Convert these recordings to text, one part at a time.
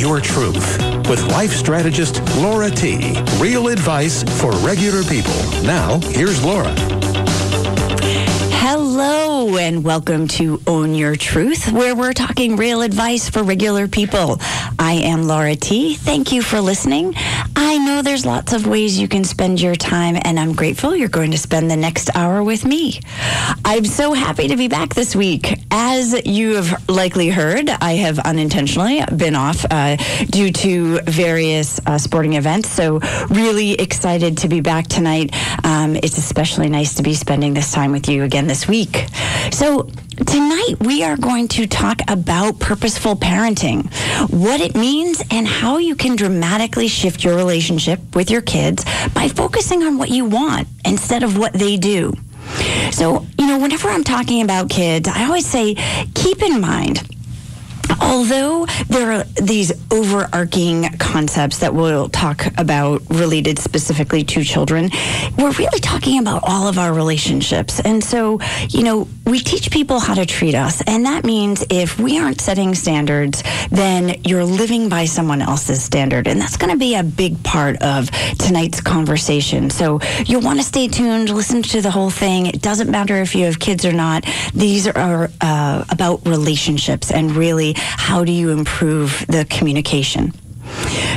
Your Truth with life strategist Laura T. Real advice for regular people. Now, here's Laura. Hello and welcome to Own Your Truth, where we're talking real advice for regular people. I am Laura T. Thank you for listening. I know there's lots of ways you can spend your time, and I'm grateful you're going to spend the next hour with me. I'm so happy to be back this week. As you have likely heard, I have unintentionally been off due to various sporting events, so really excited to be back tonight. It's especially nice to be spending this time with you again this week. So tonight we are going to talk about purposeful parenting, what it means, and how you can dramatically shift your relationship with your kids by focusing on what you want instead of what they do. So, whenever I'm talking about kids, I always say, keep in mind, although there are these overarching concepts that we'll talk about related specifically to children, we're really talking about all of our relationships. And so, we teach people how to treat us. And that means if we aren't setting standards, then you're living by someone else's standard. And that's going to be a big part of tonight's conversation. So you'll want to stay tuned, listen to the whole thing. It doesn't matter if you have kids or not. These are about relationships and really how do you improve the communication.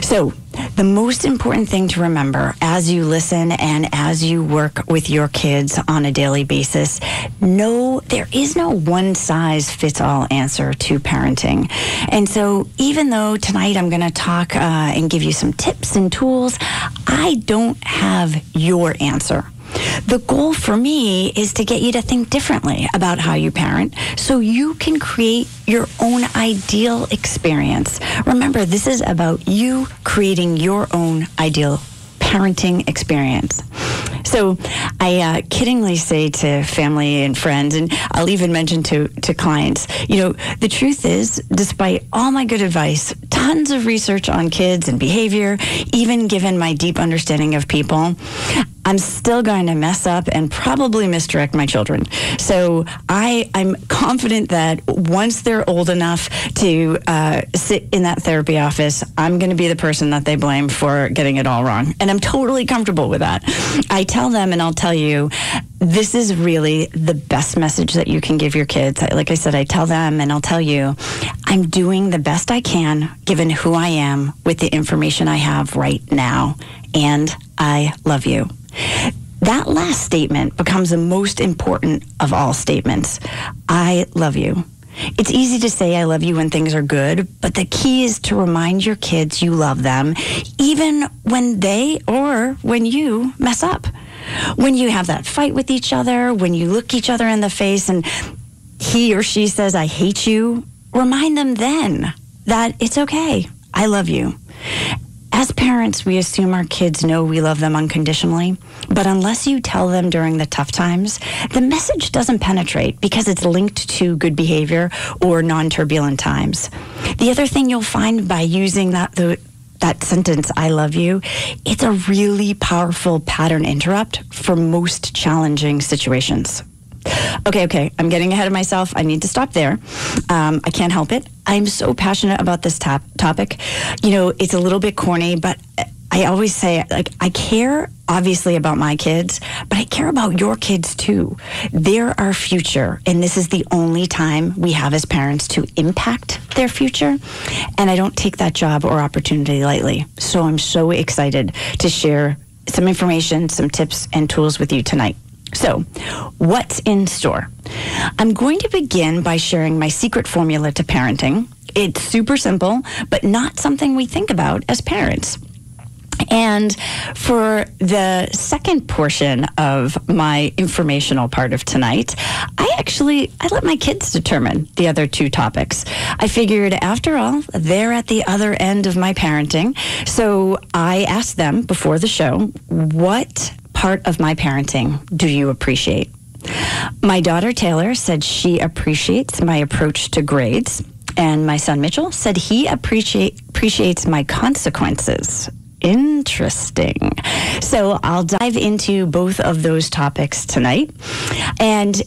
So the most important thing to remember as you listen and as you work with your kids on a daily basis, there is no one-size-fits-all answer to parenting. And so even though tonight I'm going to talk and give you some tips and tools, I don't have your answer. The goal for me is to get you to think differently about how you parent so you can create your own ideal experience. Remember, this is about you creating your own ideal parenting experience. So I kiddingly say to family and friends, and I'll even mention to clients, the truth is, despite all my good advice, tons of research on kids and behavior, even given my deep understanding of people, I'm still going to mess up and probably misdirect my children. So I'm confident that once they're old enough to sit in that therapy office, I'm going to be the person that they blame for getting it all wrong. And I'm totally comfortable with that. I tell them, and I'll tell you, this is really the best message that you can give your kids. Like I said, I tell them and I'll tell you, I'm doing the best I can given who I am with the information I have right now. And I love you. That last statement becomes the most important of all statements. I love you. It's easy to say I love you when things are good, but the key is to remind your kids you love them, even when they or when you mess up. When you have that fight with each other, when you look each other in the face and he or she says, I hate you, remind them then that it's okay. I love you. As parents, we assume our kids know we love them unconditionally, but unless you tell them during the tough times, the message doesn't penetrate because it's linked to good behavior or non-turbulent times. The other thing you'll find by using that sentence, I love you, it's a really powerful pattern interrupt for most challenging situations. Okay, I'm getting ahead of myself. I need to stop there. I can't help it. I'm so passionate about this topic. It's a little bit corny, but I always say, I care obviously about my kids, but I care about your kids too. They're our future, and this is the only time we have as parents to impact their future, and I don't take that job or opportunity lightly. So I'm so excited to share some information, some tips and tools with you tonight. So, what's in store? I'm going to begin by sharing my secret formula to parenting. It's super simple, but not something we think about as parents. And for the second portion of my informational part of tonight, I let my kids determine the other two topics. I figured, after all, they're at the other end of my parenting. So I asked them before the show, what part of my parenting do you appreciate? My daughter Taylor said she appreciates my approach to grades, and my son Mitchell said he appreciates my consequences. Interesting. So I'll dive into both of those topics tonight. And,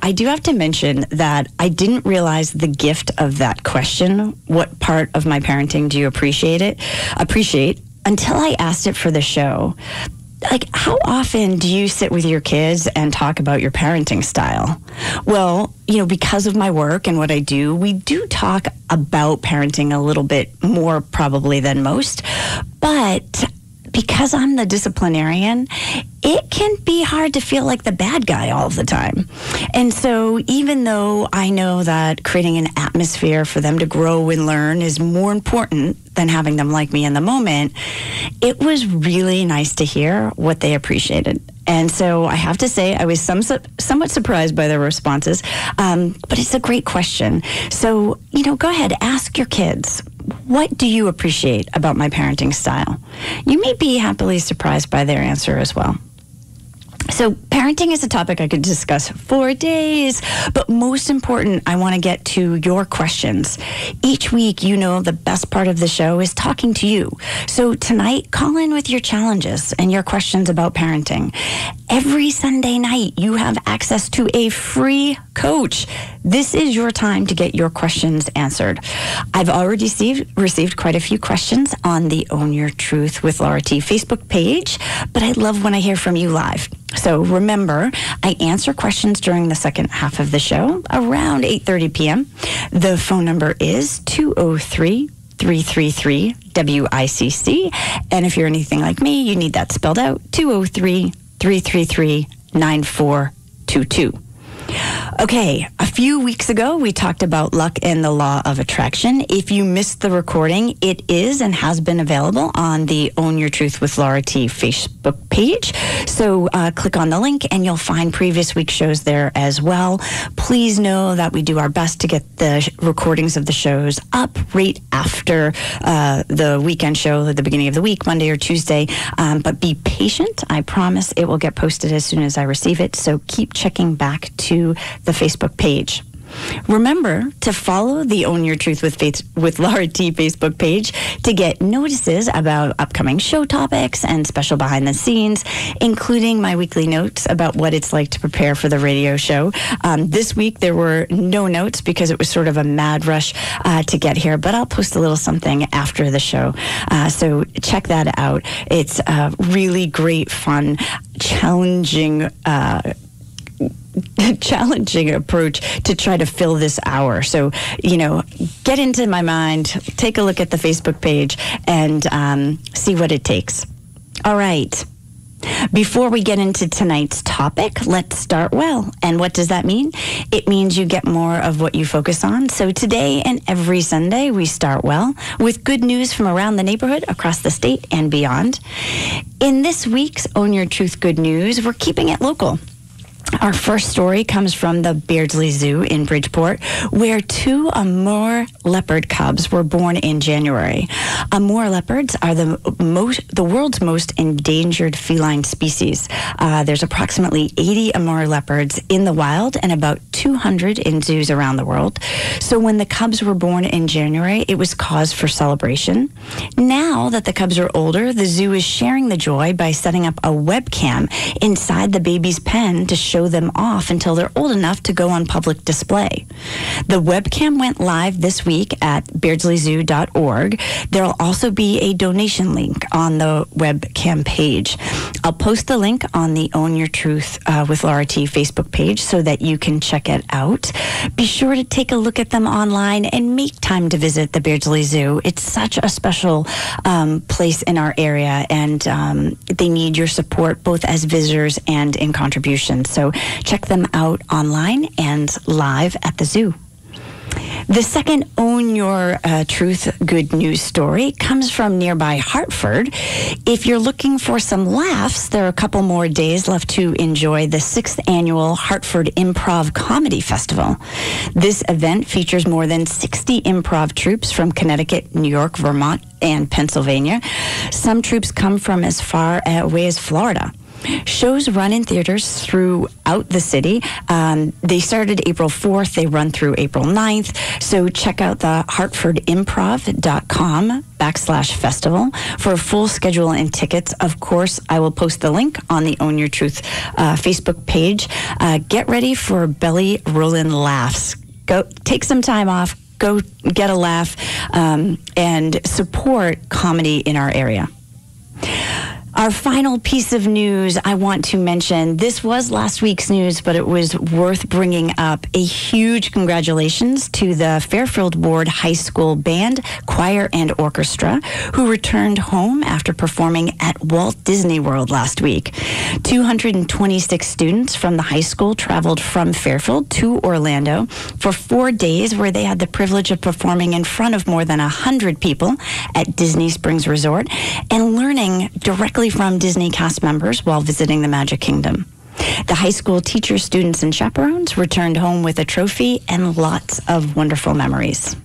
I do have to mention that I didn't realize the gift of that question. What part of my parenting do you appreciate, until I asked it for the show. Like, how often do you sit with your kids and talk about your parenting style? Well, because of my work and what I do, we do talk about parenting a little bit more probably than most. But because I'm the disciplinarian, it can be hard to feel like the bad guy all of the time. And so even though I know that creating an atmosphere for them to grow and learn is more important than having them like me in the moment, it was really nice to hear what they appreciated. And so I have to say, I was somewhat surprised by their responses, but it's a great question. So, go ahead, ask your kids, what do you appreciate about my parenting style? You may be happily surprised by their answer as well. So parenting is a topic I could discuss for days, but most important, I want to get to your questions. Each week, the best part of the show is talking to you. So tonight, call in with your challenges and your questions about parenting. Every Sunday night, you have access to a free coach. This is your time to get your questions answered. I've already received quite a few questions on the Own Your Truth with Laura T Facebook page, but I love when I hear from you live. So remember, I answer questions during the second half of the show around 8:30 p.m. The phone number is 203-333-WICC. And if you're anything like me, you need that spelled out, 203-333-9422. Okay, a few weeks ago, we talked about luck and the law of attraction. If you missed the recording, it is and has been available on the Own Your Truth with Laura T Facebook page. So click on the link and you'll find previous week's shows there as well. Please know that we do our best to get the recordings of the shows up right after the weekend show at the beginning of the week, Monday or Tuesday. But be patient. I promise it will get posted as soon as I receive it. So keep checking back to the Facebook page. Remember to follow the Own Your Truth with Laura T Facebook page to get notices about upcoming show topics and special behind the scenes, including my weekly notes about what it's like to prepare for the radio show. This week there were no notes because it was sort of a mad rush to get here, but I'll post a little something after the show. So check that out. It's really great fun, challenging approach to try to fill this hour. So, get into my mind, take a look at the Facebook page, and see what it takes. All right. Before we get into tonight's topic, let's start well. And what does that mean? It means you get more of what you focus on. So today and every Sunday, we start well with good news from around the neighborhood, across the state, and beyond. In this week's Own Your Truth Good News, we're keeping it local. Our first story comes from the Beardsley Zoo in Bridgeport, where 2 Amur leopard cubs were born in January. Amur leopards are the world's most endangered feline species. There's approximately 80 Amur leopards in the wild and about 200 in zoos around the world. So when the cubs were born in January, it was cause for celebration. Now that the cubs are older, the zoo is sharing the joy by setting up a webcam inside the baby's pen to show them off until they're old enough to go on public display. The webcam went live this week at beardsleyzoo.org. There'll also be a donation link on the webcam page. I'll post the link on the Own Your Truth with Laura T Facebook page so that you can check it out. Be sure to take a look at them online and make time to visit the Beardsley Zoo. It's such a special place in our area, and they need your support both as visitors and in contributions. So check them out online and live at the zoo. The second Own Your Truth good news story comes from nearby Hartford. If you're looking for some laughs, there are a couple more days left to enjoy the 6th annual Hartford Improv Comedy Festival. This event features more than 60 improv troupes from Connecticut, New York, Vermont, and Pennsylvania. Some troupes come from as far away as Florida. Shows run in theaters throughout the city. They started April 4th. They run through April 9th. So check out the hartfordimprov.com/festival for a full schedule and tickets. Of course, I will post the link on the Own Your Truth Facebook page. Get ready for belly rolling laughs. Go take some time off. Go get a laugh and support comedy in our area. Our final piece of news I want to mention, this was last week's news, but it was worth bringing up. A huge congratulations to the Fairfield Ward High School Band, Choir, and Orchestra, who returned home after performing at Walt Disney World last week. 226 students from the high school traveled from Fairfield to Orlando for 4 days, where they had the privilege of performing in front of more than 100 people at Disney Springs Resort and learning directly from Disney cast members while visiting the Magic Kingdom. The high school teachers, students, and chaperones returned home with a trophy and lots of wonderful memories.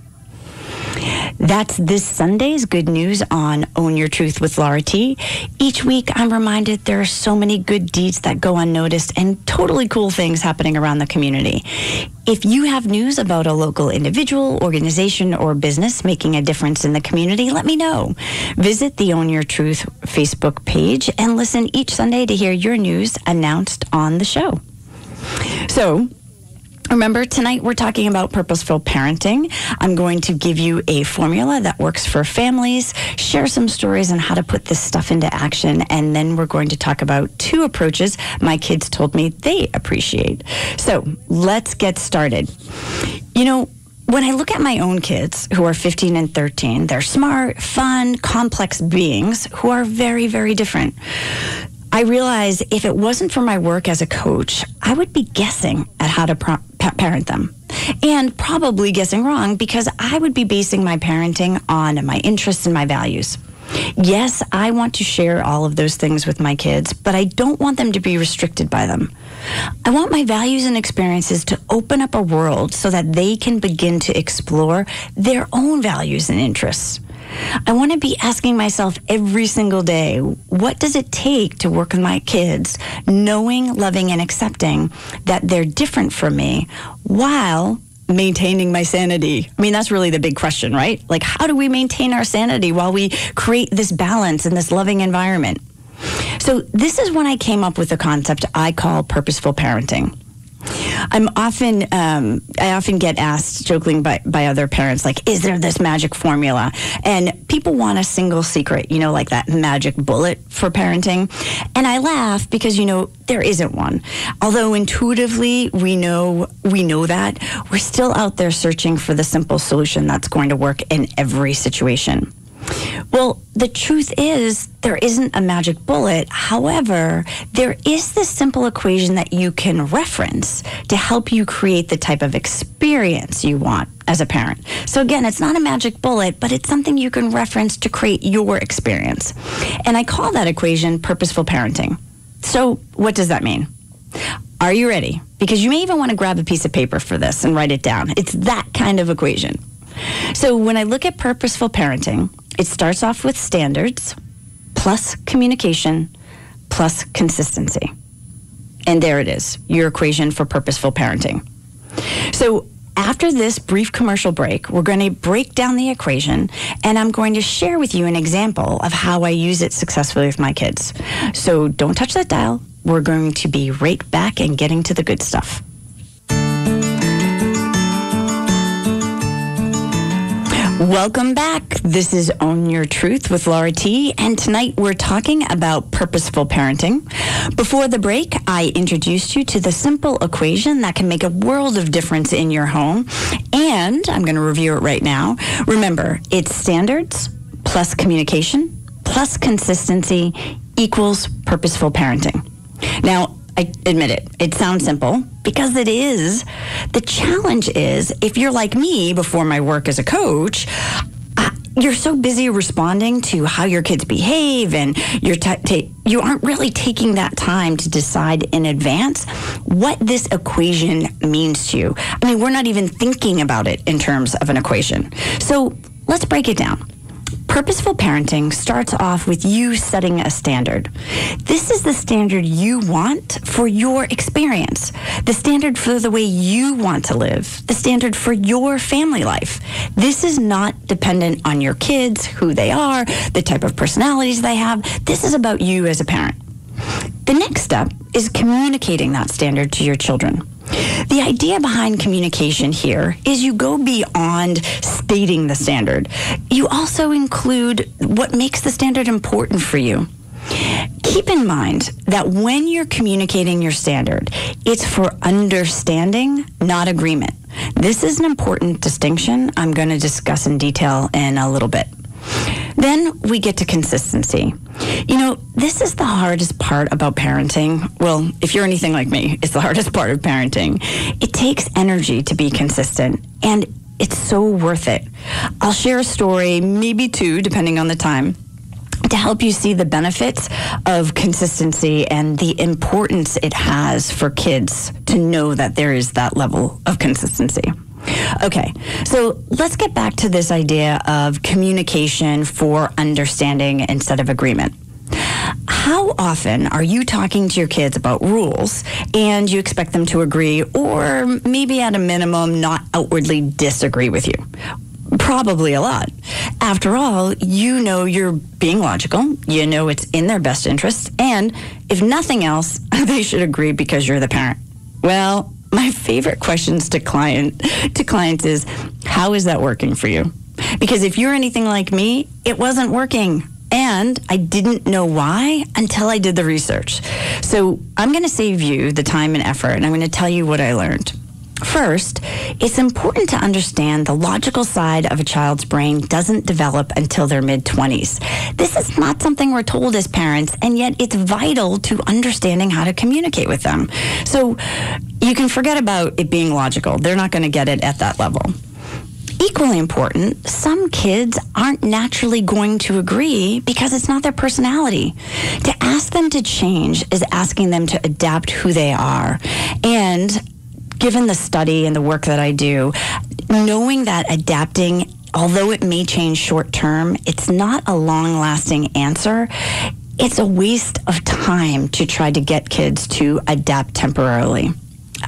That's this Sunday's good news on Own Your Truth with Laura T. Each week, I'm reminded there are so many good deeds that go unnoticed and totally cool things happening around the community. If you have news about a local individual, organization, or business making a difference in the community, let me know. Visit the Own Your Truth Facebook page and listen each Sunday to hear your news announced on the show. So, remember, tonight we're talking about purposeful parenting. I'm going to give you a formula that works for families, share some stories on how to put this stuff into action, and then we're going to talk about 2 approaches my kids told me they appreciate. So let's get started. You know, when I look at my own kids who are 15 and 13, they're smart, fun, complex beings who are very, very different. I realize if it wasn't for my work as a coach, I would be guessing at how to parent them. And probably guessing wrong because I would be basing my parenting on my interests and my values. Yes, I want to share all of those things with my kids, but I don't want them to be restricted by them. I want my values and experiences to open up a world so that they can begin to explore their own values and interests. I want to be asking myself every single day, what does it take to work with my kids, knowing, loving, and accepting that they're different from me while maintaining my sanity? I mean, that's really the big question, right? Like, how do we maintain our sanity while we create this balance in this loving environment? So this is when I came up with a concept I call purposeful parenting. I often get asked, jokingly by other parents, like, is there this magic formula? And people want a single secret, you know, like that magic bullet for parenting. And I laugh because, you know, there isn't one. Although intuitively we know that, we're still out there searching for the simple solution that's going to work in every situation. Well, the truth is there isn't a magic bullet. However, there is this simple equation that you can reference to help you create the type of experience you want as a parent. So again, it's not a magic bullet, but it's something you can reference to create your experience. And I call that equation purposeful parenting. So what does that mean? Are you ready? Because you may even want to grab a piece of paper for this and write it down. It's that kind of equation. So when I look at purposeful parenting, it starts off with standards, plus communication, plus consistency. And there it is, your equation for purposeful parenting. So after this brief commercial break, we're going to break down the equation, and I'm going to share with you an example of how I use it successfully with my kids. So don't touch that dial. We're going to be right back and getting to the good stuff. Welcome back. This is Own Your Truth with Laura T. And tonight we're talking about purposeful parenting. Before the break, I introduced you to the simple equation that can make a world of difference in your home. And I'm going to review it right now. Remember, it's standards plus communication plus consistency equals purposeful parenting. Now, I admit it sounds simple because it is. The challenge is, if you're like me before my work as a coach, you're so busy responding to how your kids behave, and you aren't really taking that time to decide in advance what this equation means to you. I mean, we're not even thinking about it in terms of an equation. So let's break it down. Purposeful parenting starts off with you setting a standard. This is the standard you want for your experience, the standard for the way you want to live, the standard for your family life. This is not dependent on your kids, who they are, the type of personalities they have. This is about you as a parent. The next step is communicating that standard to your children. The idea behind communication here is you go beyond stating the standard. You also include what makes the standard important for you. Keep in mind that when you're communicating your standard, it's for understanding, not agreement. This is an important distinction I'm going to discuss in detail in a little bit. Then we get to consistency. You know, this is the hardest part about parenting. Well, if you're anything like me, it's the hardest part of parenting. It takes energy to be consistent, and it's so worth it. I'll share a story, maybe two, depending on the time, to help you see the benefits of consistency and the importance it has for kids to know that there is that level of consistency. Okay, so let's get back to this idea of communication for understanding instead of agreement. How often are you talking to your kids about rules and you expect them to agree, or maybe at a minimum not outwardly disagree with you? Probably a lot. After all, you know you're being logical, you know it's in their best interest, and if nothing else, they should agree because you're the parent. Well, my favorite questions to clients is, how is that working for you? Because if you're anything like me, it wasn't working. And I didn't know why until I did the research. So I'm going to save you the time and effort, and I'm going to tell you what I learned. First, it's important to understand the logical side of a child's brain doesn't develop until their mid-20s. This is not something we're told as parents, and yet it's vital to understanding how to communicate with them. So you can forget about it being logical. They're not going to get it at that level. Equally important, some kids aren't naturally going to agree because it's not their personality. To ask them to change is asking them to adapt who they are. And given the study and the work that I do, knowing that adapting, although it may change short term, it's not a long-lasting answer. It's a waste of time to try to get kids to adapt temporarily.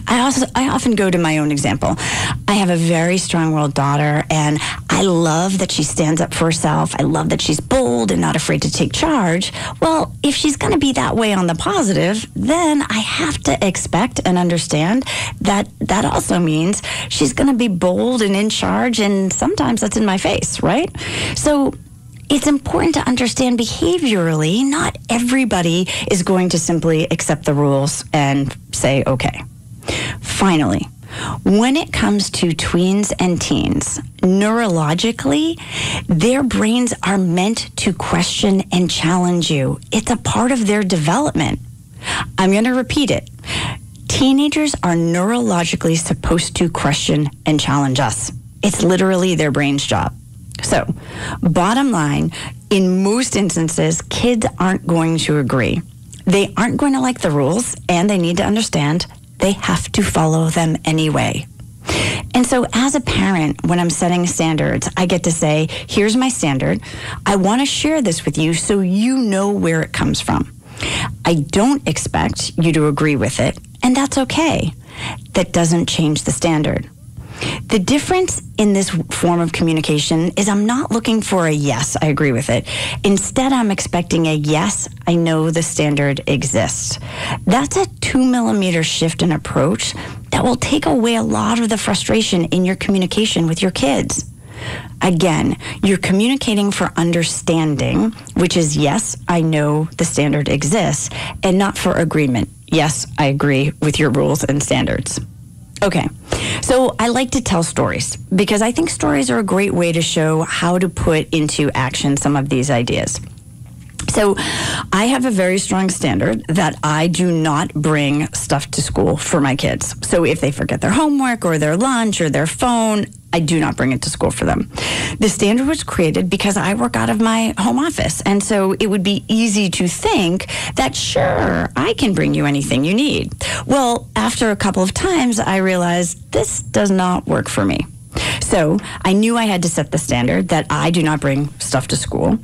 I often go to my own example. I have a very strong-willed daughter, and I love that she stands up for herself. I love that she's bold and not afraid to take charge. Well, if she's going to be that way on the positive, then I have to expect and understand that that also means she's going to be bold and in charge, and sometimes that's in my face, right? So it's important to understand behaviorally, not everybody is going to simply accept the rules and say, okay. Finally, when it comes to tweens and teens, neurologically, their brains are meant to question and challenge you. It's a part of their development. I'm going to repeat it. Teenagers are neurologically supposed to question and challenge us. It's literally their brain's job. So, bottom line, in most instances, kids aren't going to agree. They aren't going to like the rules, and they need to understand they have to follow them anyway. And so as a parent, when I'm setting standards, I get to say, here's my standard. I want to share this with you so you know where it comes from. I don't expect you to agree with it, and that's okay. That doesn't change the standard. The difference in this form of communication is I'm not looking for a yes, I agree with it. Instead, I'm expecting a yes, I know the standard exists. That's a 2-millimeter shift in approach that will take away a lot of the frustration in your communication with your kids. Again, you're communicating for understanding, which is yes, I know the standard exists, and not for agreement. Yes, I agree with your rules and standards. Okay, so I like to tell stories because I think stories are a great way to show how to put into action some of these ideas. So I have a very strong standard that I do not bring stuff to school for my kids. So if they forget their homework or their lunch or their phone, I do not bring it to school for them. The standard was created because I work out of my home office. And so it would be easy to think that, sure, I can bring you anything you need. Well, after a couple of times, I realized this does not work for me. So I knew I had to set the standard that I do not bring stuff to school.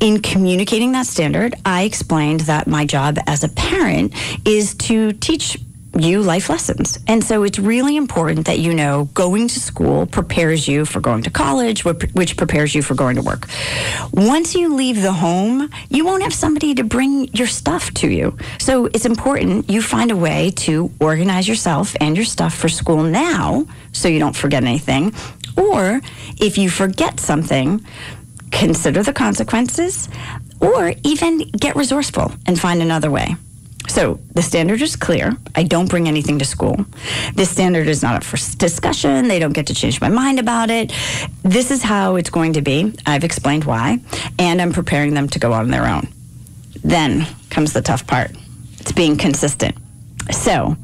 In communicating that standard, I explained that my job as a parent is to teach you life lessons. And so it's really important that you know going to school prepares you for going to college, which prepares you for going to work. Once you leave the home, you won't have somebody to bring your stuff to you. So it's important you find a way to organize yourself and your stuff for school now so you don't forget anything. Or if you forget something, consider the consequences, or even get resourceful and find another way. So the standard is clear. I don't bring anything to school. This standard is not up for discussion. They don't get to change my mind about it. This is how it's going to be. I've explained why, and I'm preparing them to go on their own. Then comes the tough part. It's being consistent. So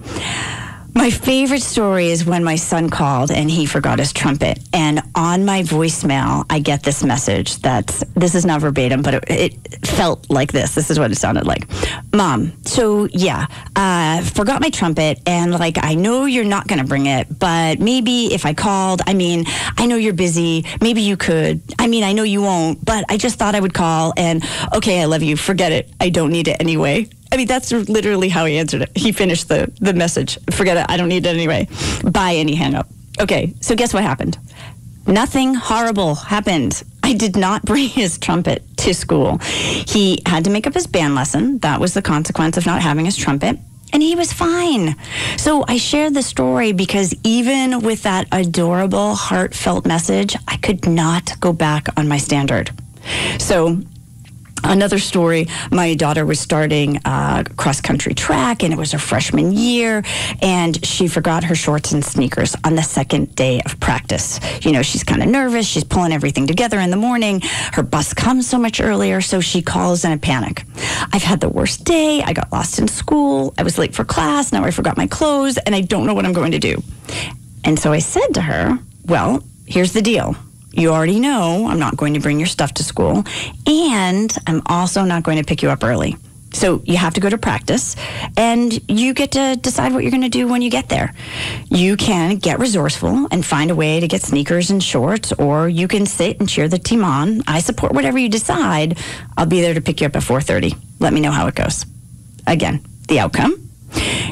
my favorite story is when my son called and he forgot his trumpet. And on my voicemail, I get this message this is not verbatim, but it felt like this. This is what it sounded like. Mom, so yeah, forgot my trumpet, and I know you're not going to bring it, but maybe if I called, I know you're busy. Maybe you could. I know you won't, but I just thought I would call, and okay, I love you. Forget it. I don't need it anyway. That's literally how he answered it. He finished the message. Forget it. I don't need it anyway. Bye, and he hung up. Okay, so guess what happened? Nothing horrible happened. I did not bring his trumpet to school. He had to make up his band lesson. That was the consequence of not having his trumpet. And he was fine. So I shared the story because even with that adorable, heartfelt message, I could not go back on my standard. So another story, my daughter was starting cross-country track, and it was her freshman year, and she forgot her shorts and sneakers on the second day of practice. She's kind of nervous. She's pulling everything together in the morning. Her bus comes so much earlier, so she calls in a panic. I've had the worst day. I got lost in school. I was late for class. Now I forgot my clothes, and I don't know what I'm going to do. And so I said to her, well, here's the deal. You already know I'm not going to bring your stuff to school, and I'm also not going to pick you up early. So you have to go to practice, and you get to decide what you're going to do when you get there. You can get resourceful and find a way to get sneakers and shorts, or you can sit and cheer the team on. I support whatever you decide. I'll be there to pick you up at 4:30. Let me know how it goes. Again, the outcome.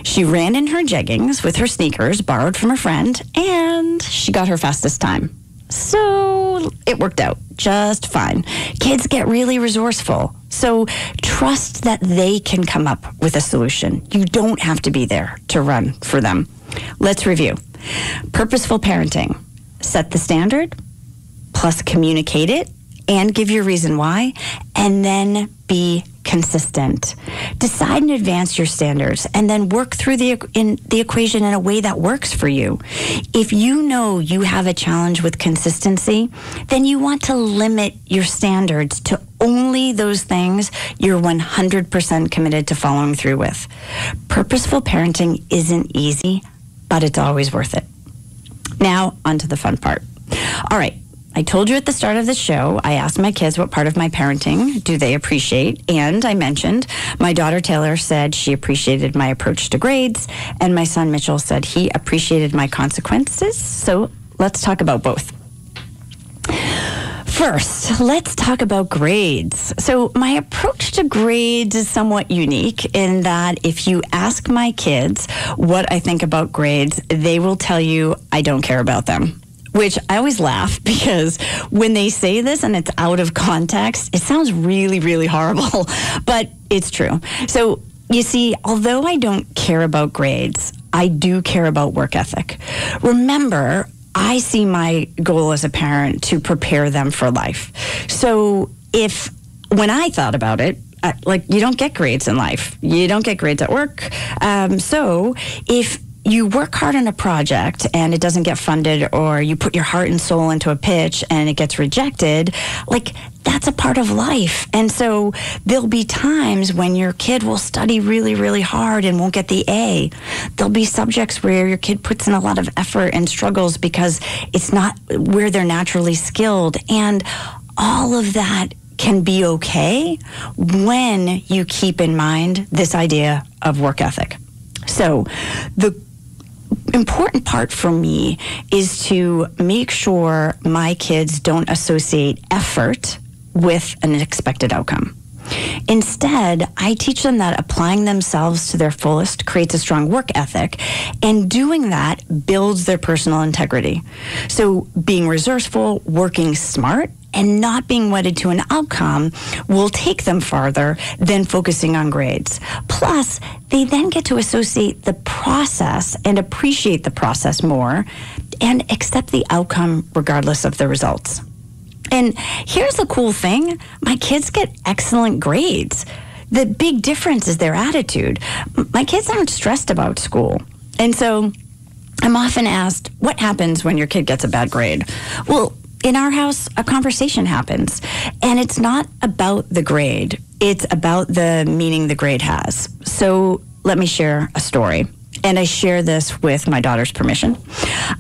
She ran in her jeggings with her sneakers, borrowed from her friend, and she got her fastest time. So it worked out just fine. Kids get really resourceful. So trust that they can come up with a solution. You don't have to be there to run for them. Let's review. Purposeful parenting. Set the standard, plus communicate it, and give your reason why, and then be consistent. Decide in advance your standards, and then work through the equation in a way that works for you. If you know you have a challenge with consistency, then you want to limit your standards to only those things you're 100% committed to following through with. Purposeful parenting isn't easy, but it's always worth it. Now, on to the fun part. All right. I told you at the start of the show, I asked my kids what part of my parenting do they appreciate, and I mentioned my daughter Taylor said she appreciated my approach to grades, and my son Mitchell said he appreciated my consequences. So let's talk about both. First, let's talk about grades. So my approach to grades is somewhat unique in that if you ask my kids what I think about grades, they will tell you I don't care about them. Which I always laugh because when they say this and it's out of context, it sounds really, really horrible, but it's true. So you see, although I don't care about grades, I do care about work ethic. Remember, I see my goal as a parent to prepare them for life. So when I thought about it, you don't get grades in life. You don't get grades at work. So if you work hard on a project and it doesn't get funded, or you put your heart and soul into a pitch and it gets rejected, that's a part of life. And so there'll be times when your kid will study really, really hard and won't get the A. There'll be subjects where your kid puts in a lot of effort and struggles because it's not where they're naturally skilled. And all of that can be okay when you keep in mind this idea of work ethic. So important part for me is to make sure my kids don't associate effort with an expected outcome. Instead, I teach them that applying themselves to their fullest creates a strong work ethic, and doing that builds their personal integrity. So being resourceful, working smart, and not being wedded to an outcome will take them farther than focusing on grades. Plus, they then get to associate the process and appreciate the process more and accept the outcome regardless of the results. And here's the cool thing. My kids get excellent grades. The big difference is their attitude. My kids aren't stressed about school. And so I'm often asked, what happens when your kid gets a bad grade? Well, in our house, a conversation happens. And it's not about the grade. It's about the meaning the grade has. So let me share a story. And I share this with my daughter's permission.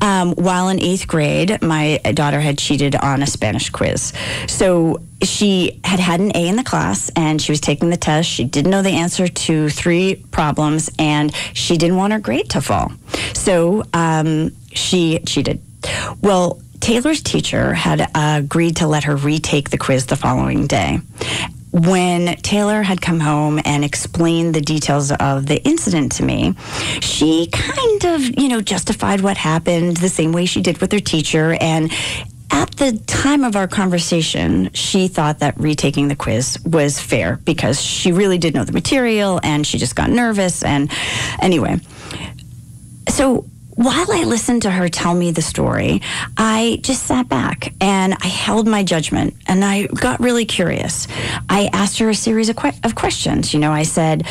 While in 8th grade, my daughter had cheated on a Spanish quiz. So she had an A in the class, and she was taking the test. She didn't know the answer to 3 problems, and she didn't want her grade to fall. So she cheated. Well, Taylor's teacher had agreed to let her retake the quiz the following day. When Taylor had come home and explained the details of the incident to me, she kind of, justified what happened the same way she did with her teacher. And at the time of our conversation, she thought that retaking the quiz was fair because she really did know the material and she just got nervous. And anyway, so while I listened to her tell me the story, I just sat back and I held my judgment and I got really curious. I asked her a series of questions. I said,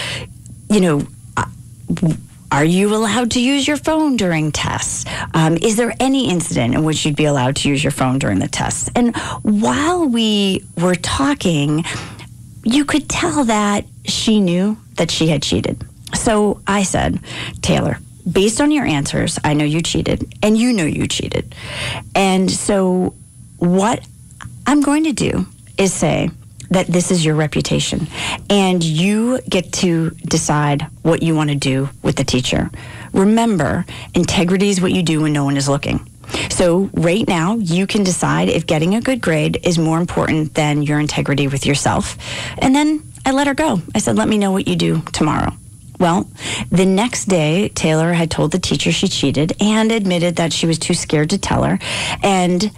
are you allowed to use your phone during tests? Is there any incident in which you'd be allowed to use your phone during the tests? And while we were talking, you could tell that she knew that she had cheated. So I said, Taylor, based on your answers, I know you cheated, and you know you cheated. And so what I'm going to do is say that this is your reputation, and you get to decide what you want to do with the teacher. Remember, integrity is what you do when no one is looking. So right now, you can decide if getting a good grade is more important than your integrity with yourself. And then I let her go. I said, let me know what you do tomorrow. Well, the next day, Taylor had told the teacher she cheated and admitted that she was too scared to tell her. And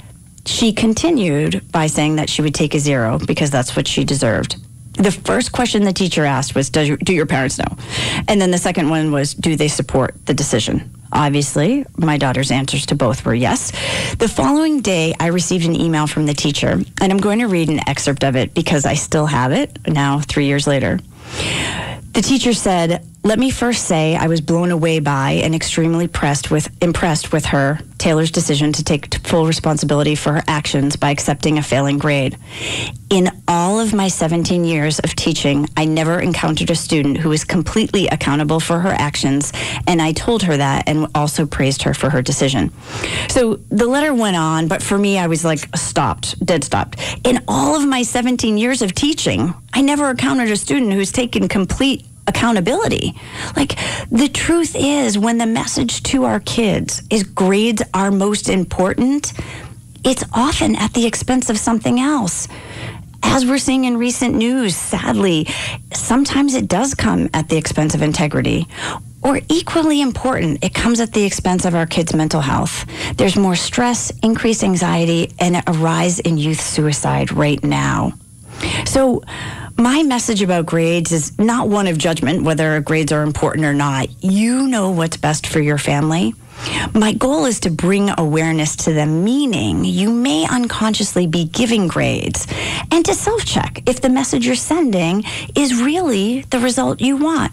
she continued by saying that she would take a 0 because that's what she deserved. The first question the teacher asked was, do your parents know? And then the second one was, do they support the decision? Obviously, my daughter's answers to both were yes. The following day, I received an email from the teacher, and I'm going to read an excerpt of it because I still have it now 3 years later. The teacher said, let me first say I was blown away by and extremely impressed with her, Taylor's decision to take full responsibility for her actions by accepting a failing grade. In all of my 17 years of teaching, I never encountered a student who was completely accountable for her actions, and I told her that and also praised her for her decision. So the letter went on, but for me, I was like dead stopped. In all of my 17 years of teaching, I never encountered a student who's taken complete accountability. Like, the truth is, when the message to our kids is grades are most important, it's often at the expense of something else. As we're seeing in recent news, sadly, sometimes it does come at the expense of integrity. Or equally important, it comes at the expense of our kids' mental health. There's more stress, increased anxiety, and a rise in youth suicide right now. So my message about grades is not one of judgment, whether grades are important or not. You know what's best for your family. My goal is to bring awareness to the meaning you may unconsciously be giving grades, and to self-check if the message you're sending is really the result you want.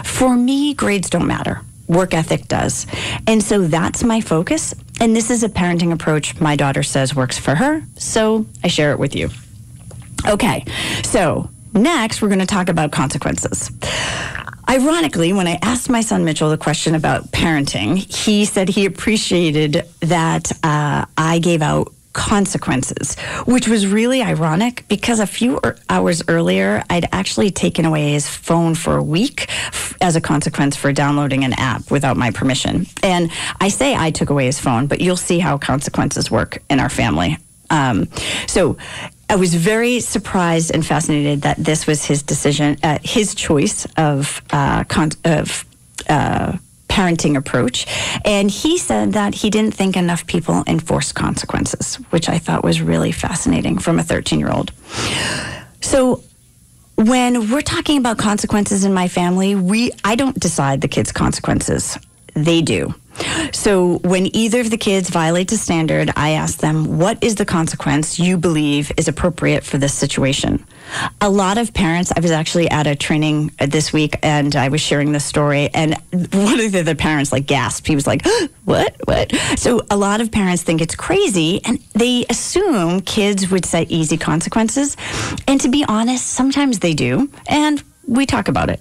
For me, grades don't matter. Work ethic does. And so that's my focus. And this is a parenting approach my daughter says works for her. So I share it with you. Okay, so next we're going to talk about consequences. Ironically, when I asked my son Mitchell the question about parenting, he said he appreciated that I gave out consequences, which was really ironic because a few hours earlier, I'd actually taken away his phone for a week as a consequence for downloading an app without my permission. And I say I took away his phone, but you'll see how consequences work in our family. So I was very surprised and fascinated that this was his decision, his choice of parenting approach. And he said that he didn't think enough people enforced consequences, which I thought was really fascinating from a 13-year-old. So when we're talking about consequences in my family, I don't decide the kids' consequences. They do. So when either of the kids violates a standard, I ask them, what is the consequence you believe is appropriate for this situation? A lot of parents, I was actually at a training this week and I was sharing this story, and one of the parents gasped. He was like, what? So a lot of parents think it's crazy and they assume kids would set easy consequences. And to be honest, sometimes they do. And we talk about it.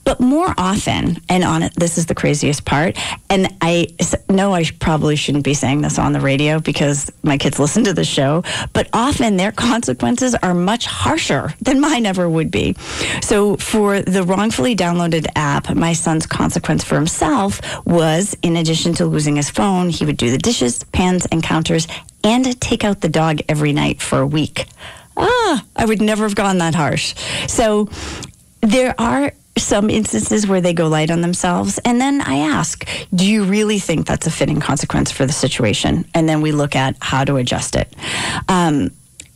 But more often, and on it, this is the craziest part, and I know I probably shouldn't be saying this on the radio because my kids listen to the show, but often their consequences are much harsher than mine ever would be. So for the wrongfully downloaded app, my son's consequence for himself was, in addition to losing his phone, he would do the dishes, pans, and counters, and take out the dog every night for a week. I would never have gone that harsh. So there are some instances where they go light on themselves. And then I ask, do you really think that's a fitting consequence for the situation? And then we look at how to adjust it.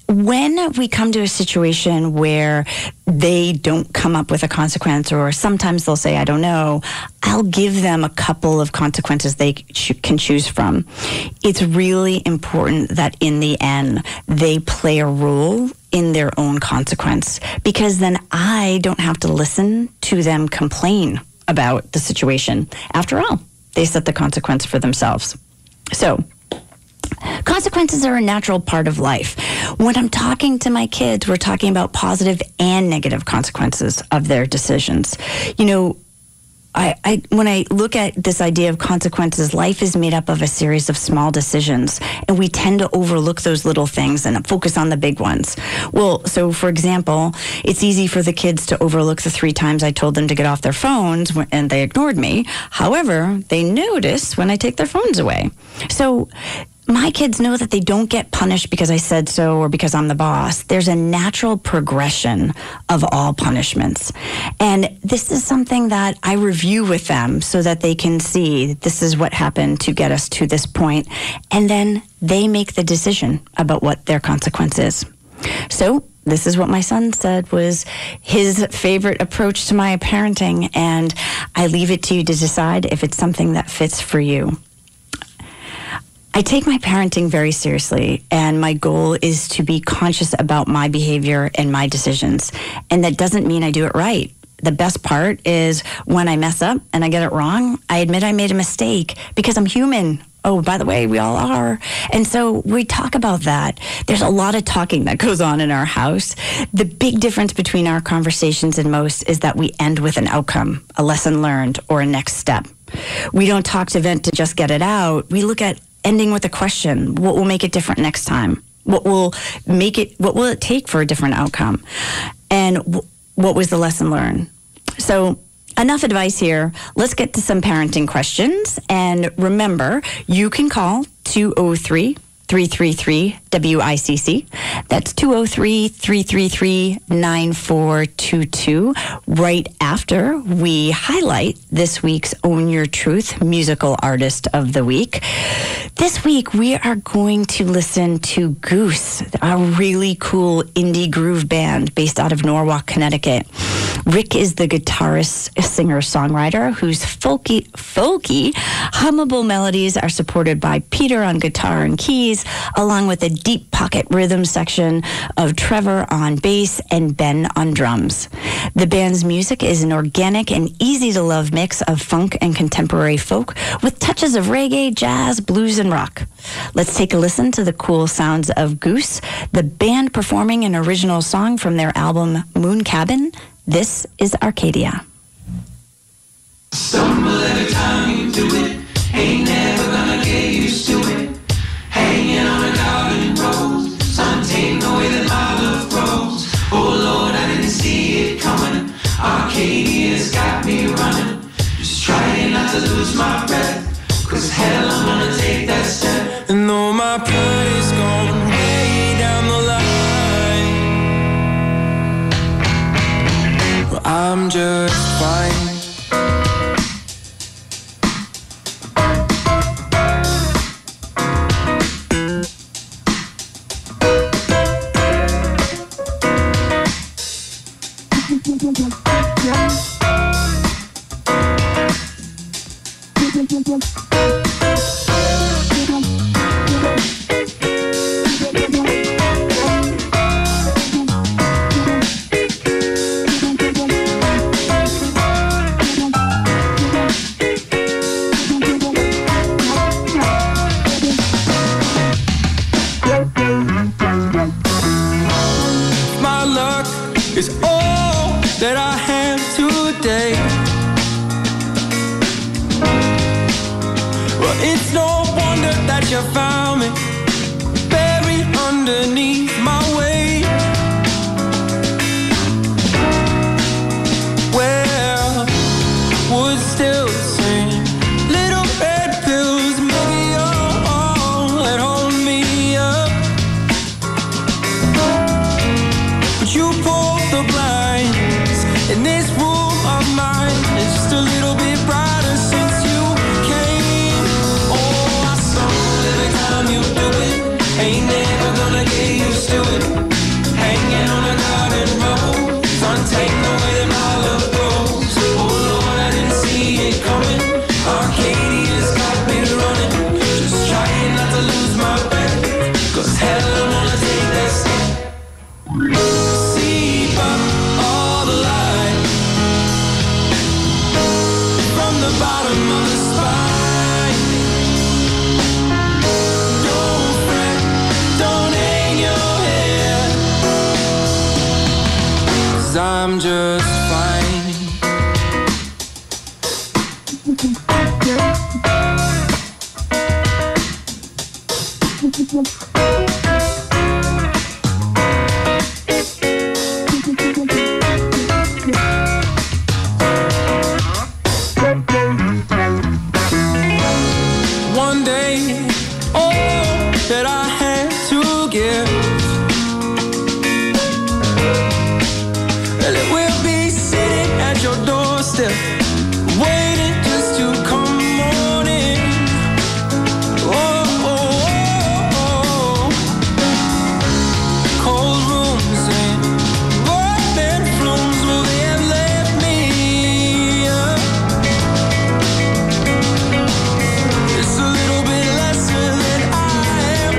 When we come to a situation where they don't come up with a consequence, or sometimes they'll say, I don't know, I'll give them a couple of consequences they can choose from. It's really important that in the end, they play a role in their own consequence, because then I don't have to listen to them complain about the situation. After all, they set the consequence for themselves. So consequences are a natural part of life. When I'm talking to my kids, we're talking about positive and negative consequences of their decisions. You know, when I look at this idea of consequences, life is made up of a series of small decisions, and we tend to overlook those little things and focus on the big ones. Well, so for example, it's easy for the kids to overlook the 3 times I told them to get off their phones and they ignored me. However, they notice when I take their phones away. So my kids know that they don't get punished because I said so or because I'm the boss. There's a natural progression of all punishments. And this is something that I review with them so that they can see this is what happened to get us to this point. And then they make the decision about what their consequence is. So this is what my son said was his favorite approach to my parenting. And I leave it to you to decide if it's something that fits for you. I take my parenting very seriously, and my goal is to be conscious about my behavior and my decisions. And that doesn't mean I do it right. The best part is when I mess up and I get it wrong, I admit I made a mistake because I'm human. Oh, by the way, we all are. And so we talk about that. There's a lot of talking that goes on in our house. The big difference between our conversations and most is that we end with an outcome, a lesson learned, or a next step. We don't talk to vent to just get it out. We look at ending with a question. What will make it different next time? What will it take for a different outcome? And what was the lesson learned? So enough advice here. Let's get to some parenting questions. And remember, you can call 203-333-WICC. That's 203-333-9422 right after we highlight this week's Own Your Truth Musical Artist of the Week. This week, we are going to listen to Goose, a really cool indie groove band based out of Norwalk, Connecticut. Rick is the guitarist, singer-songwriter whose folky, hummable melodies are supported by Peter on guitar and keys, along with a deep pocket rhythm section of Trevor on bass and Ben on drums. The band's music is an organic and easy-to-love mix of funk and contemporary folk with touches of reggae, jazz, blues, and rock. Let's take a listen to the cool sounds of Goose, the band performing an original song from their album Moon Cabin. This is Arcadia. Stumble every time you do it, ain't never gonna get used to it. Hanging on a garden rope. I'm just fine. My luck is all that I have today. Well, it's no wonder that you found me buried underneath my weight. Well, would still sing little red pills, maybe all that hold me up. But you pulled the blinds, and this room of mine is just a little bit brighter since you came. Oh, I stumble every time you do it. Ain't never gonna get used to it. Hanging on a garden rose, untamed the way that my love grows. Oh Lord, I didn't see it coming. Arcadia's got me running, just trying not to lose my breath. 'Cause hell, I wanna take that step. See up all the light from the bottom of the spine. Don't fret, don't hang your head, 'cause I'm just fine. One day, all that I had to give, and it will be sitting at your doorstep, waiting just to come on in. Oh, oh, oh, oh. Cold rooms and warm bedrooms, will they have left me up? It's a little bit lesser than I am,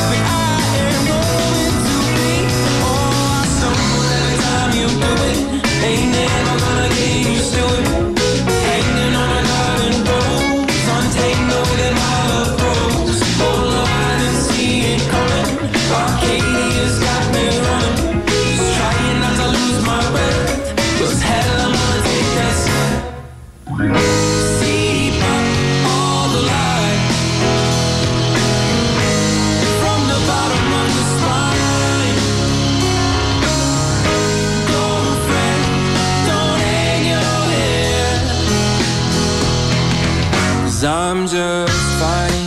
but I am going to be. Oh, I stumble every time you do it. Ain't never gonna get used to it. Hanging on a garden rose, untamed the way that my love grows. Oh Lord, I didn't see it coming. Arcadia's got me running, just trying not to lose my breath. 'Cause hell, I'm gonna take that step. See all the light from the bottom of the spine. Don't fret, don't hang your head, 'cause I'm just fine.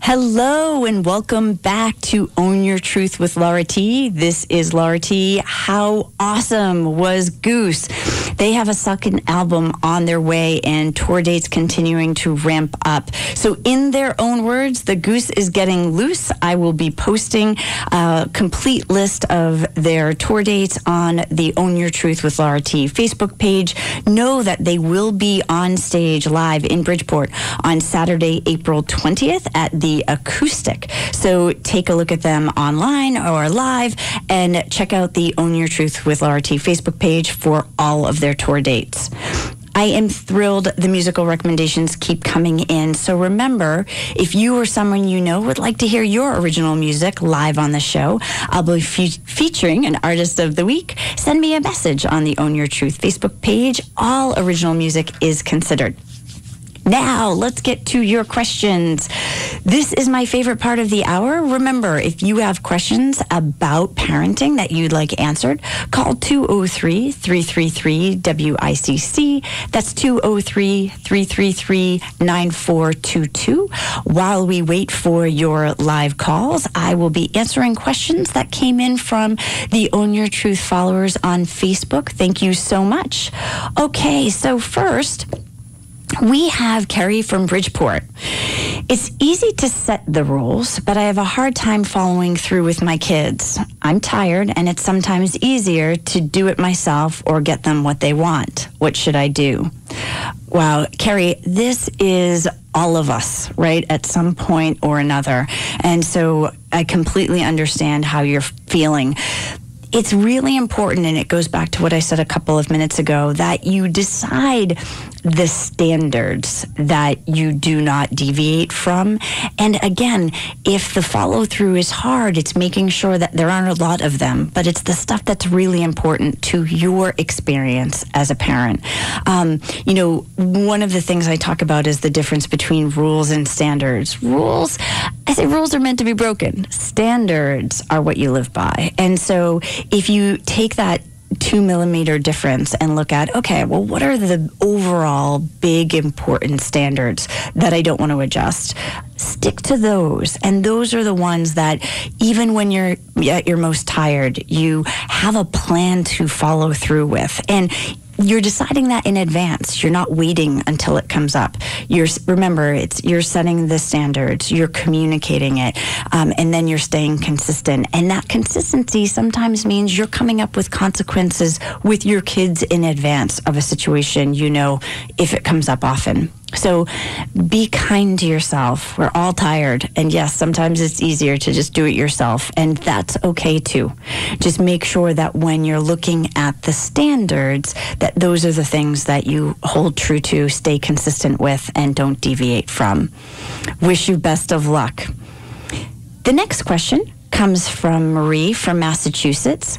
Hello and welcome back to Own Your Truth with Laura T. This is Laura T. How awesome was Goose? They have a second album on their way and tour dates continuing to ramp up. So in their own words, the goose is getting loose. I will be posting a complete list of their tour dates on the Own Your Truth with Laura T Facebook page. Know that they will be on stage live in Bridgeport on Saturday, April 20th at the Acoustic. So take a look at them online or live and check out the Own Your Truth with Laura T Facebook page for all of their tour dates. I am thrilled the musical recommendations keep coming in. So remember, if you or someone you know would like to hear your original music live on the show, I'll be featuring an artist of the week. Send me a message on the Own Your Truth Facebook page. All original music is considered. Now, let's get to your questions. This is my favorite part of the hour. Remember, if you have questions about parenting that you'd like answered, call 203-333-WICC. That's 203-333-9422. While we wait for your live calls, I will be answering questions that came in from the Own Your Truth followers on Facebook. Thank you so much. Okay, so first, we have Carrie from Bridgeport. It's easy to set the rules, but I have a hard time following through with my kids. I'm tired, and it's sometimes easier to do it myself or get them what they want. What should I do? Wow, Carrie, this is all of us, right, at some point or another. And so I completely understand how you're feeling. It's really important, and it goes back to what I said a couple of minutes ago, that you decide the standards that you do not deviate from. And again, if the follow through is hard, it's making sure that there aren't a lot of them, but it's the stuff that's really important to your experience as a parent. One of the things I talk about is the difference between rules and standards. Rules are meant to be broken. Standards are what you live by. And so if you take that 2 millimeter difference and look at, okay, well, what are the overall big important standards that I don't want to adjust? Stick to those. And those are the ones that even when you're at your most tired, you have a plan to follow through with. And you're deciding that in advance. You're not waiting until it comes up. You're setting the standards, you're communicating it, and then you're staying consistent. And that consistency sometimes means you're coming up with consequences with your kids in advance of a situation, if it comes up often. So be kind to yourself. We're all tired. And yes, sometimes it's easier to just do it yourself. And that's okay too. Just make sure that when you're looking at the standards, that those are the things that you hold true to, stay consistent with, and don't deviate from. Wish you best of luck. The next question comes from Marie from Massachusetts.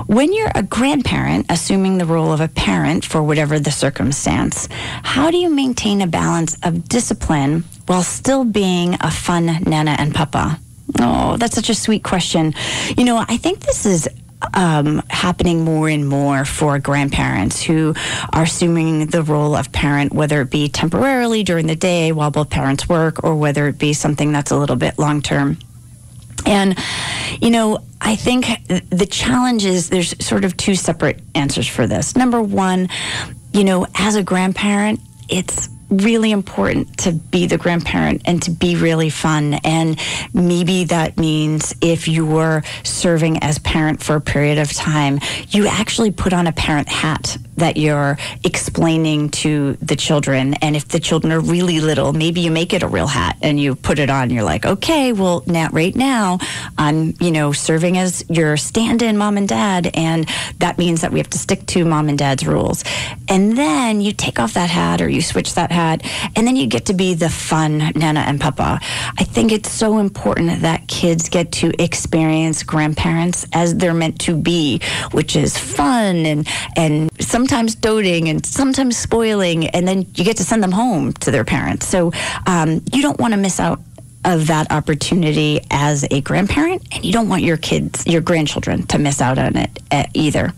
When you're a grandparent, assuming the role of a parent for whatever the circumstance, how do you maintain a balance of discipline while still being a fun nana and papa? Oh, that's such a sweet question. I think this is happening more and more for grandparents who are assuming the role of parent, whether it be temporarily during the day while both parents work, or whether it be something that's a little bit long-term. And, I think the challenge is there's sort of two separate answers for this. Number one, as a grandparent, it's really important to be the grandparent and to be really fun. And maybe that means if you were serving as parent for a period of time, you actually put on a parent hat that you're explaining to the children. And if the children are really little, maybe you make it a real hat and you put it on. You're like, okay, well, right now I'm, serving as your stand-in mom and dad. And that means that we have to stick to mom and dad's rules. And then you take off that hat or you switch that hat, and then you get to be the fun nana and papa. I think it's so important that kids get to experience grandparents as they're meant to be, which is fun and sometimes doting and sometimes spoiling, and then you get to send them home to their parents. So you don't want to miss out of that opportunity as a grandparent, and you don't want your grandchildren to miss out on it either.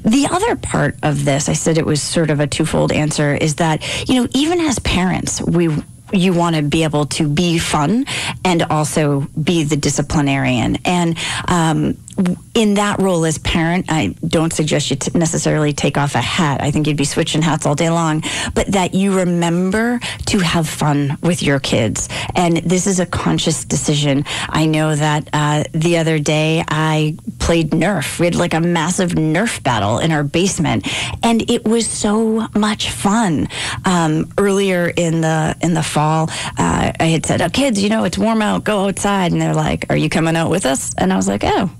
The other part of this, I said it was sort of a twofold answer, is that, even as parents, you want to be able to be fun and also be the disciplinarian. And in that role as parent, I don't suggest you necessarily take off a hat. I think you'd be switching hats all day long, but that you remember to have fun with your kids. And this is a conscious decision. I know that the other day I played Nerf. We had like a massive Nerf battle in our basement, and it was so much fun. Earlier in the fall, I had said, "Oh, kids, it's warm out. Go outside." And they're like, "Are you coming out with us?" And I was like, "Oh,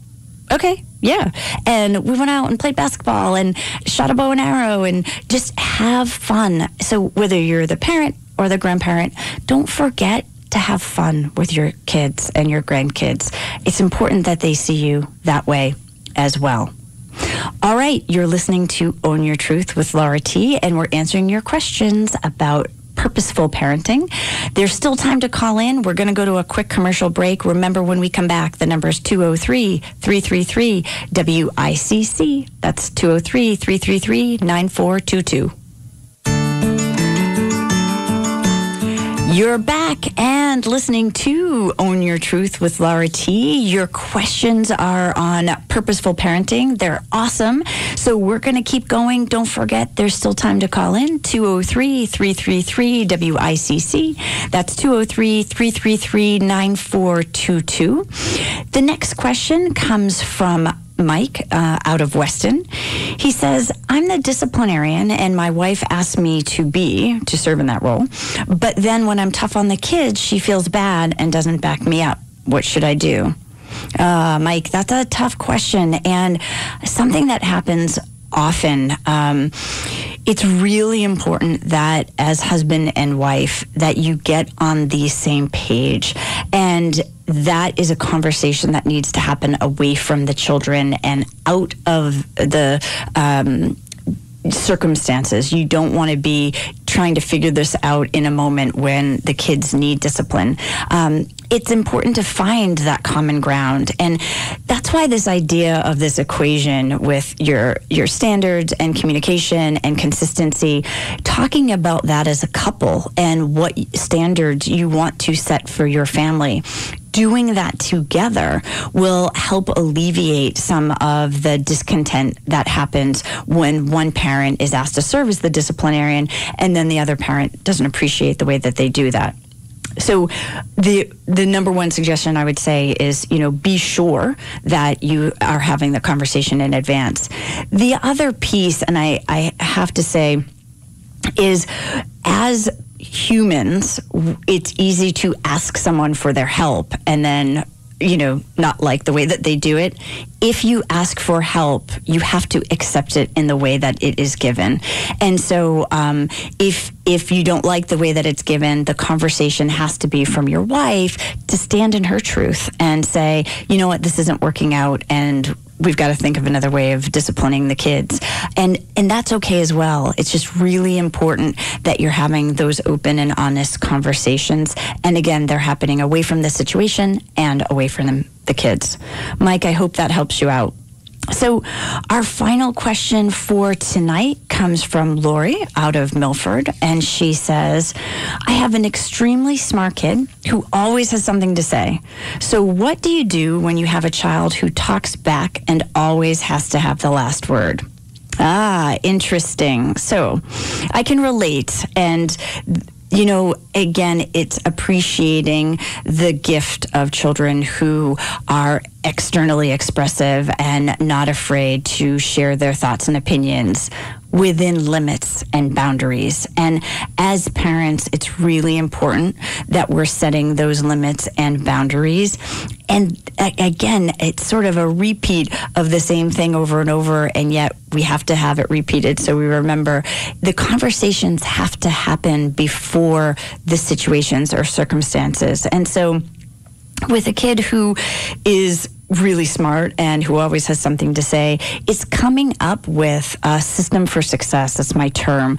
okay, yeah." And we went out and played basketball and shot a bow and arrow and just have fun. So whether you're the parent or the grandparent, don't forget to have fun with your kids and your grandkids. It's important that they see you that way as well. All right, you're listening to Own Your Truth with Laura T, and we're answering your questions about Purposeful Parenting. There's still time to call in. We're going to go to a quick commercial break. Remember, when we come back, the number is 203-333-WICC. That's 203-333-9422. You're back and listening to Own Your Truth with Laura T. Your questions are on purposeful parenting. They're awesome. So we're going to keep going. Don't forget, there's still time to call in. 203-333-WICC. That's 203-333-9422. The next question comes from Mike out of Weston. He says, I'm the disciplinarian and my wife asked me to serve in that role. But then when I'm tough on the kids, she feels bad and doesn't back me up. What should I do? Mike, that's a tough question and something that happens often. It's really important that as husband and wife that you get on the same page, and that is a conversation that needs to happen away from the children and out of the circumstances. You don't want to be trying to figure this out in a moment when the kids need discipline. It's important to find that common ground. And that's why this idea of this equation with your standards and communication and consistency, talking about that as a couple and what standards you want to set for your family, doing that together will help alleviate some of the discontent that happens when one parent is asked to serve as the disciplinarian and then the other parent doesn't appreciate the way that they do that. So the number one suggestion I would say is, be sure that you are having the conversation in advance. The other piece, and I have to say, is as humans, it's easy to ask someone for their help and then, not like the way that they do it. If you ask for help, you have to accept it in the way that it is given. And so if you don't like the way that it's given, the conversation has to be from your wife to stand in her truth and say, you know what, this isn't working out and we've got to think of another way of disciplining the kids. And that's okay as well. It's just really important that you're having those open and honest conversations. And again, they're happening away from the situation and away from the kids. Mike, I hope that helps you out. So our final question for tonight comes from Lori out of Milford, and she says, I have an extremely smart kid who always has something to say. So what do you do when you have a child who talks back and always has to have the last word? Interesting. So I can relate, and again, it's appreciating the gift of children who are externally expressive and not afraid to share their thoughts and opinions within limits and boundaries. And as parents, it's really important that we're setting those limits and boundaries. And again, it's sort of a repeat of the same thing over and over, and yet we have to have it repeated so we remember the conversations have to happen before the situations or circumstances. And so with a kid who is really smart and who always has something to say, is coming up with a system for success, that's my term,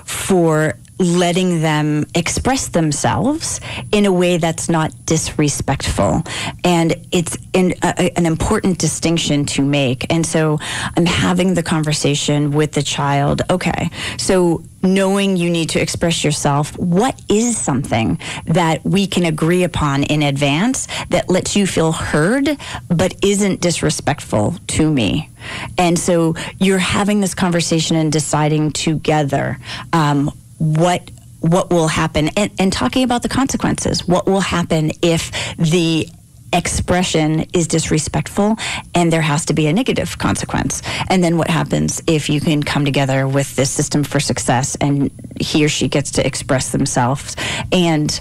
for letting them express themselves in a way that's not disrespectful. And it's an important distinction to make. And so I'm having the conversation with the child. Okay, so knowing you need to express yourself, what is something that we can agree upon in advance that lets you feel heard but isn't disrespectful to me? And so you're having this conversation and deciding together what will happen, and talking about the consequences. What will happen if the expression is disrespectful and there has to be a negative consequence? And then what happens if you can come together with this system for success and he or she gets to express themselves and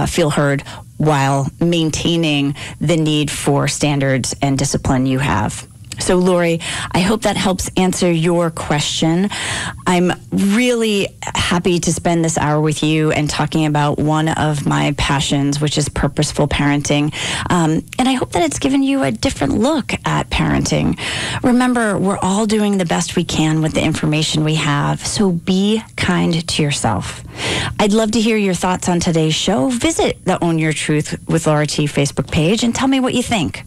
feel heard while maintaining the need for standards and discipline you have? So, Lori, I hope that helps answer your question. I'm really happy to spend this hour with you and talking about one of my passions, which is purposeful parenting. And I hope that it's given you a different look at parenting. Remember, we're all doing the best we can with the information we have, so be kind to yourself. I'd love to hear your thoughts on today's show. Visit the Own Your Truth with Laura T Facebook page and tell me what you think.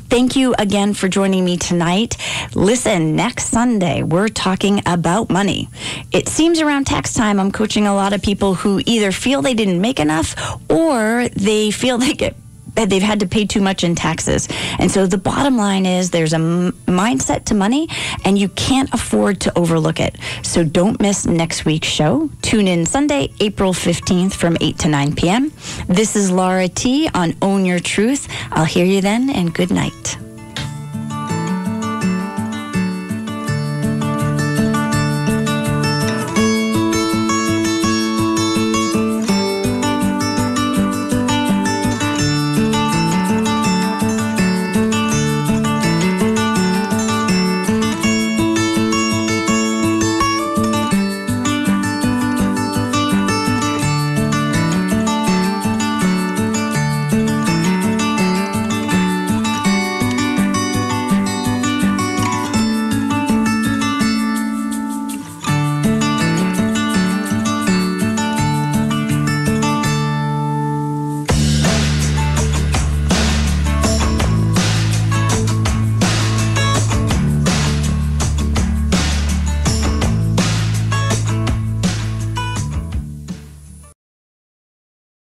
Thank you again for joining me tonight. Listen, next Sunday, we're talking about money. It seems around tax time, I'm coaching a lot of people who either feel they didn't make enough or they feel they've had to pay too much in taxes. And so the bottom line is there's a mindset to money and you can't afford to overlook it. So don't miss next week's show. Tune in Sunday, April 15th from 8 to 9 p.m. This is Laura T. on Own Your Truth. I'll hear you then, and good night.